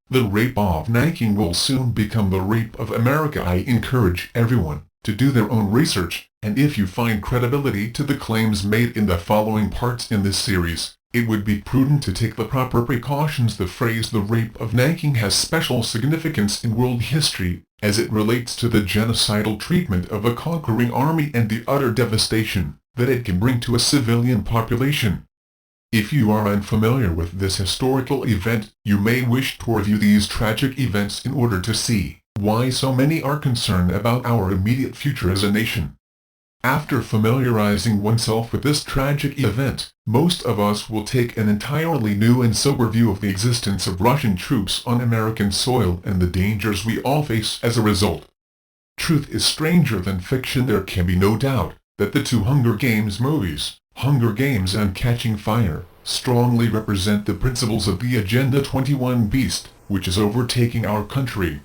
The rape of Nanking will soon become the rape of America. I encourage everyone to do their own research, and if you find credibility to the claims made in the following parts in this series, it would be prudent to take the proper precautions. The phrase "the rape of Nanking" has special significance in world history, as it relates to the genocidal treatment of a conquering army and the utter devastation that it can bring to a civilian population. If you are unfamiliar with this historical event, you may wish to review these tragic events in order to see why so many are concerned about our immediate future as a nation. After familiarizing oneself with this tragic event, most of us will take an entirely new and sober view of the existence of Russian troops on American soil and the dangers we all face as a result. Truth is stranger than fiction. There can be no doubt that the two Hunger Games movies, Hunger Games and Catching Fire, strongly represent the principles of the Agenda 21 beast, which is overtaking our country.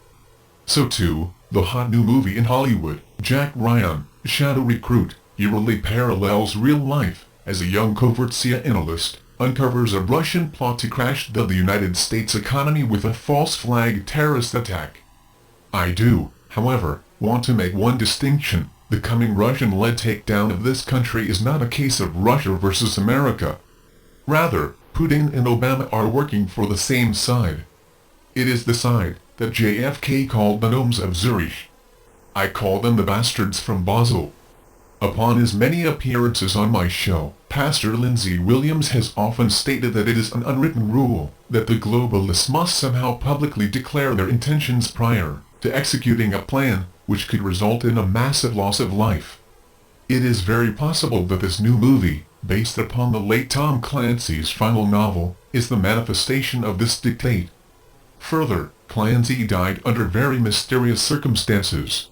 So too, the hot new movie in Hollywood, Jack Ryan, Shadow Recruit, eerily parallels real life, as a young covert CIA analyst uncovers a Russian plot to crash the United States economy with a false flag terrorist attack. I do, however, want to make one distinction. The coming Russian-led takedown of this country is not a case of Russia versus America. Rather, Putin and Obama are working for the same side. It is the side that JFK called the gnomes of Zurich. I call them the bastards from Basel. Upon his many appearances on my show, Pastor Lindsey Williams has often stated that it is an unwritten rule that the globalists must somehow publicly declare their intentions prior to executing a plan which could result in a massive loss of life. It is very possible that this new movie, based upon the late Tom Clancy's final novel, is the manifestation of this dictate. Further, Clancy died under very mysterious circumstances.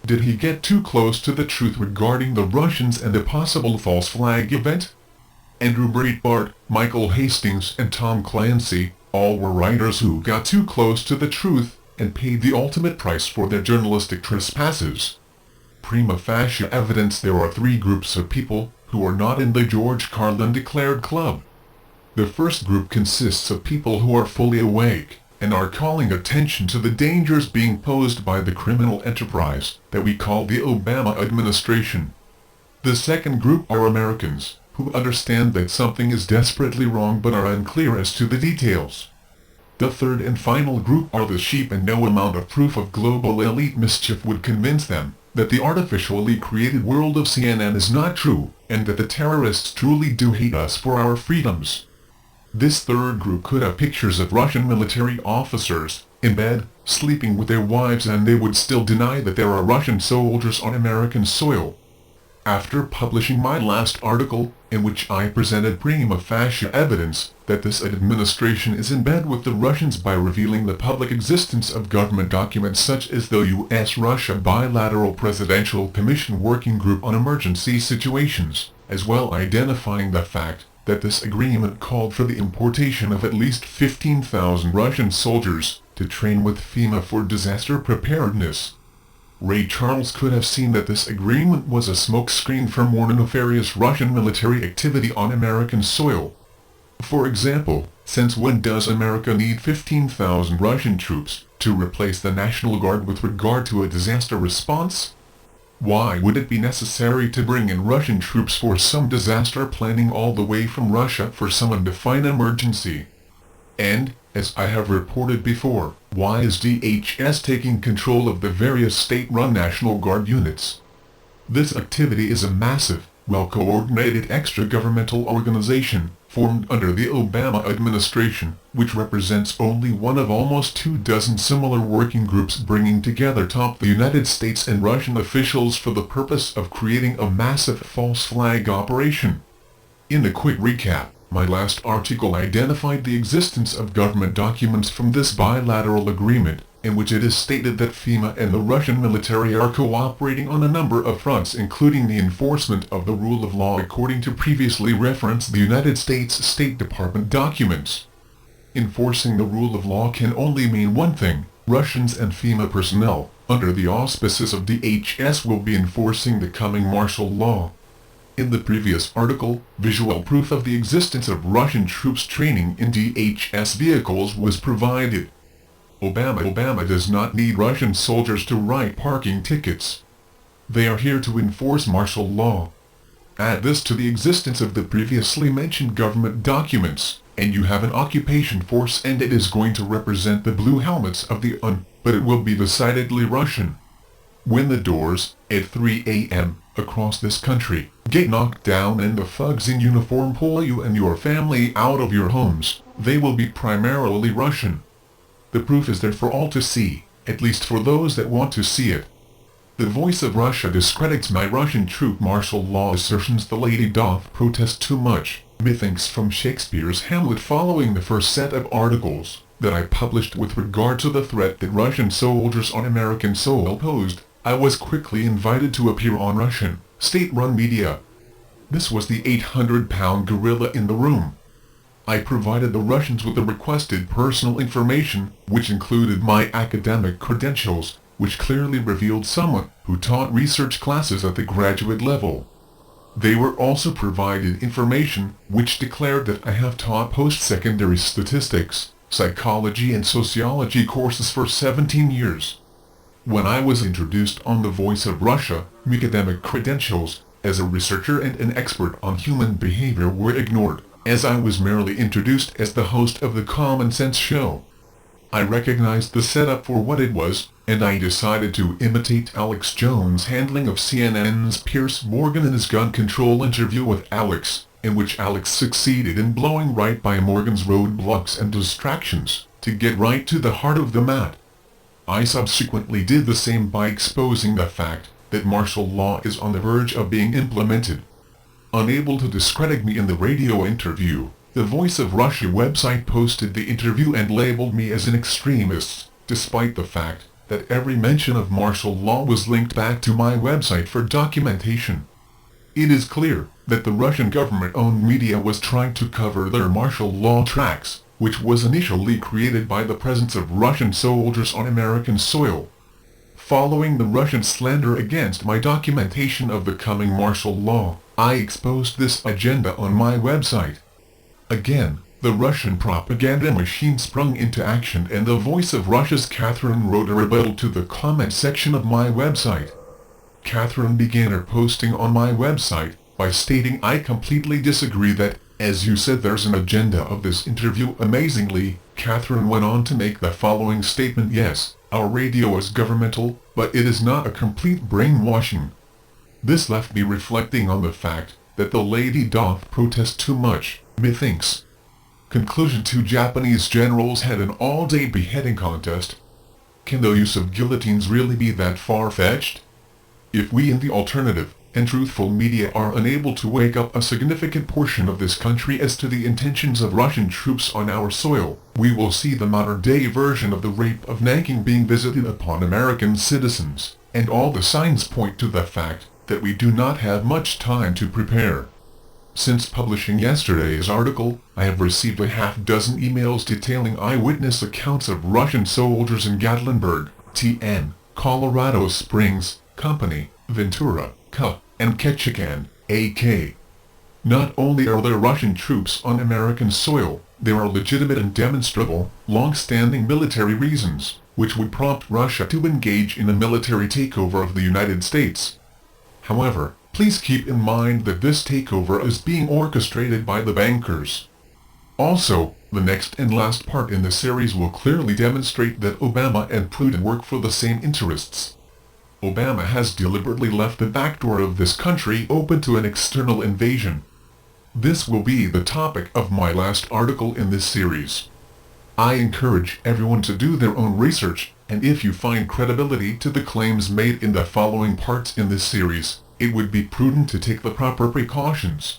Did he get too close to the truth regarding the Russians and the possible false flag event? Andrew Breitbart, Michael Hastings, and Tom Clancy, all were writers who got too close to the truth and paid the ultimate price for their journalistic trespasses. Prima facie evidence: there are three groups of people who are not in the George Carlin declared club. The first group consists of people who are fully awake and are calling attention to the dangers being posed by the criminal enterprise that we call the Obama administration. The second group are Americans who understand that something is desperately wrong but are unclear as to the details. The third and final group are the sheep, and no amount of proof of global elite mischief would convince them that the artificially created world of CNN is not true, and that the terrorists truly do hate us for our freedoms. This third group could have pictures of Russian military officers in bed, sleeping with their wives, and they would still deny that there are Russian soldiers on American soil. After publishing my last article, in which I presented prima facie evidence that this administration is in bed with the Russians by revealing the public existence of government documents such as the U.S.-Russia Bilateral Presidential Commission Working Group on Emergency Situations, as well identifying the fact that this agreement called for the importation of at least 15,000 Russian soldiers to train with FEMA for disaster preparedness. Ray Charles could have seen that this agreement was a smokescreen for more nefarious Russian military activity on American soil. For example, since when does America need 15,000 Russian troops to replace the National Guard with regard to a disaster response? Why would it be necessary to bring in Russian troops for some disaster planning all the way from Russia for some undefined emergency? And, as I have reported before, why is DHS taking control of the various state-run National Guard units? This activity is a massive, well-coordinated extra-governmental organization formed under the Obama administration, which represents only one of almost 24 similar working groups bringing together top the United States and Russian officials for the purpose of creating a massive false flag operation. In a quick recap, my last article identified the existence of government documents from this bilateral agreement, in which it is stated that FEMA and the Russian military are cooperating on a number of fronts, including the enforcement of the rule of law according to previously referenced the United States State Department documents. Enforcing the rule of law can only mean one thing: Russians and FEMA personnel, under the auspices of DHS, will be enforcing the coming martial law. In the previous article, visual proof of the existence of Russian troops training in DHS vehicles was provided. Obama does not need Russian soldiers to write parking tickets. They are here to enforce martial law. Add this to the existence of the previously mentioned government documents, and you have an occupation force, and it is going to represent the blue helmets of the UN, but it will be decidedly Russian. When the doors, at 3 a.m., across this country, get knocked down and the thugs in uniform pull you and your family out of your homes, they will be primarily Russian. The proof is there for all to see, at least for those that want to see it. The voice of Russia discredits my Russian troop martial law assertions. The lady doth protest too much, methinks, from Shakespeare's Hamlet. Following the first set of articles that I published with regard to the threat that Russian soldiers on American soil posed, I was quickly invited to appear on Russian, state-run media. This was the 800-pound gorilla in the room. I provided the Russians with the requested personal information, which included my academic credentials, which clearly revealed someone who taught research classes at the graduate level. They were also provided information which declared that I have taught post-secondary statistics, psychology and sociology courses for 17 years. When I was introduced on The Voice of Russia, my academic credentials as a researcher and an expert on human behavior were ignored, as I was merely introduced as the host of the Common Sense show. I recognized the setup for what it was, and I decided to imitate Alex Jones' handling of CNN's Piers Morgan in his gun control interview with Alex, in which Alex succeeded in blowing right by Morgan's roadblocks and distractions, to get right to the heart of the matter. I subsequently did the same by exposing the fact that martial law is on the verge of being implemented. Unable to discredit me in the radio interview, the Voice of Russia website posted the interview and labeled me as an extremist, despite the fact that every mention of martial law was linked back to my website for documentation. It is clear that the Russian government-owned media was trying to cover their martial law tracks, which was initially created by the presence of Russian soldiers on American soil. Following the Russian slander against my documentation of the coming martial law, I exposed this agenda on my website. Again, the Russian propaganda machine sprung into action, and the Voice of Russia's Catherine wrote a rebuttal to the comment section of my website. Catherine began her posting on my website by stating, "I completely disagree that, as you said, there's an agenda of this interview." Amazingly, Catherine went on to make the following statement: "Yes, our radio is governmental, but it is not a complete brainwashing." This left me reflecting on the fact that the lady doth protest too much, methinks. Conclusion: 2 Japanese generals had an all-day beheading contest. Can the use of guillotines really be that far-fetched? If we in the alternative and truthful media are unable to wake up a significant portion of this country as to the intentions of Russian troops on our soil, we will see the modern-day version of the rape of Nanking being visited upon American citizens, and all the signs point to the fact that we do not have much time to prepare. Since publishing yesterday's article, I have received a half-dozen emails detailing eyewitness accounts of Russian soldiers in Gatlinburg, TN, Colorado Springs, Company, Ventura, KA, and Ketchikan, AK. Not only are there Russian troops on American soil, there are legitimate and demonstrable, long-standing military reasons, which would prompt Russia to engage in a military takeover of the United States. However, please keep in mind that this takeover is being orchestrated by the bankers. Also, the next and last part in the series will clearly demonstrate that Obama and Putin work for the same interests. Obama has deliberately left the back door of this country open to an external invasion. This will be the topic of my last article in this series. I encourage everyone to do their own research, and if you find credibility to the claims made in the following parts in this series, it would be prudent to take the proper precautions.